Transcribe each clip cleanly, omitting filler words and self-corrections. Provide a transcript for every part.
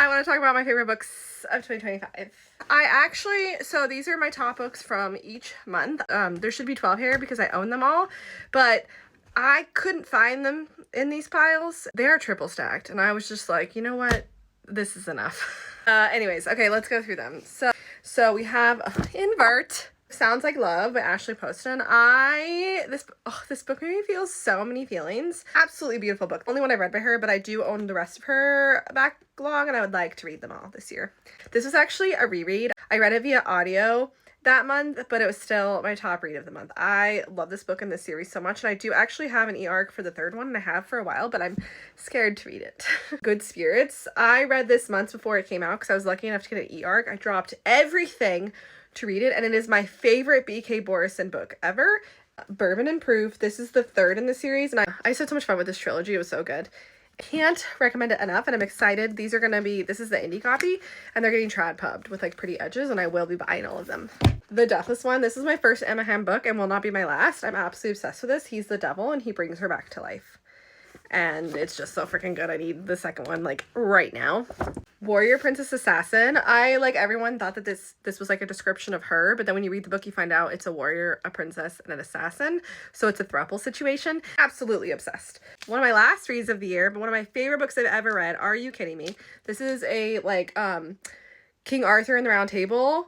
I want to talk about my favorite books of 2025. So these are my top books from each month. There should be 12 here because I own them all, but I couldn't find them in these piles. They are triple stacked, and I was just like, you know what? This is enough. Anyways, okay, let's go through them. So we have Invert. Sounds Like Love by Ashley Poston. This book made me feel so many feelings. Absolutely beautiful book. Only one I read by her, but I do own the rest of her backlog, and I would like to read them all this year. This was actually a reread. I read it via audio that month, but it was still my top read of the month. I love this book and this series so much, and I do actually have an e-arc for the third one, and I have for a while, but I'm scared to read it. Good Spirits. I read this months before it came out because I was lucky enough to get an e-arc. I dropped everything to read it, and it is my favorite BK Borison book ever. Bourbon and Proof. This is the third in the series, and I just had so much fun with this trilogy. It was so good. Can't recommend it enough, and I'm excited. This is the indie copy, and they're getting trad pubbed with like pretty edges, and I will be buying all of them. The Deathless One. This is my first Emma Hamm book and will not be my last. I'm absolutely obsessed with this. He's the devil, and he brings her back to life, and it's just so freaking good. I need the second one like right now. Warrior Princess Assassin. I, like everyone, thought that this was like a description of her, but then when you read the book you find out it's a warrior, a princess, and an assassin, so it's a throuple situation. Absolutely obsessed. One of my last reads of the year, but one of my favorite books I've ever read. Are you kidding me? This is a King Arthur and the Round Table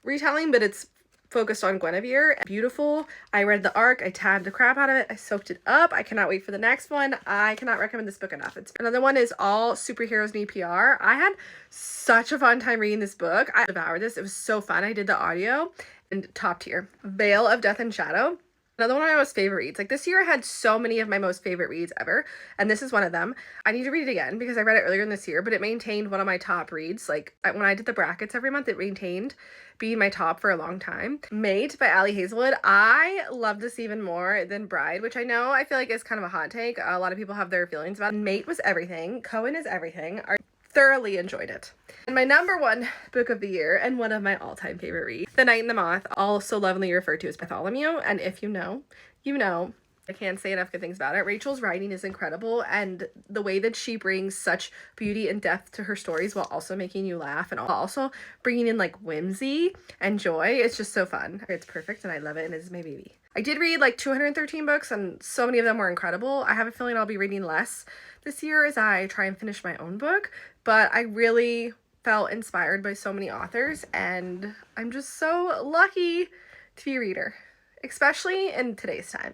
retelling, but it's focused on Guinevere. Beautiful. I read the arc. I tabbed the crap out of it. I soaked it up. I cannot wait for the next one. I cannot recommend this book enough. Another one is All Superheroes Need PR. I had such a fun time reading this book. I devoured this. It was so fun. I did the audio, and top tier. Veil of Death and Shadow. Another one of my most favorite reads. Like this year I had so many of my most favorite reads ever, and this is one of them. I need to read it again because I read it earlier in this year, but it maintained one of my top reads. Like when I did the brackets every month, it maintained being my top for a long time. Mate by Ali Hazelwood. I love this even more than Bride, which I feel like is kind of a hot take. A lot of people have their feelings about it. Mate was everything. Cohen is everything. Thoroughly enjoyed it. And my number one book of the year, and one of my all-time favorite reads, The Night and the Moth, also lovingly referred to as Bartholomew. And if you know, you know. I can't say enough good things about it. Rachel's writing is incredible, and the way that she brings such beauty and depth to her stories while also making you laugh and also bringing in like whimsy and joy, it's just so fun. It's perfect, and I love it, and it's my baby. I did read like 213 books, and so many of them were incredible. I have a feeling I'll be reading less this year as I try and finish my own book, but I really felt inspired by so many authors, and I'm just so lucky to be a reader, especially in today's times.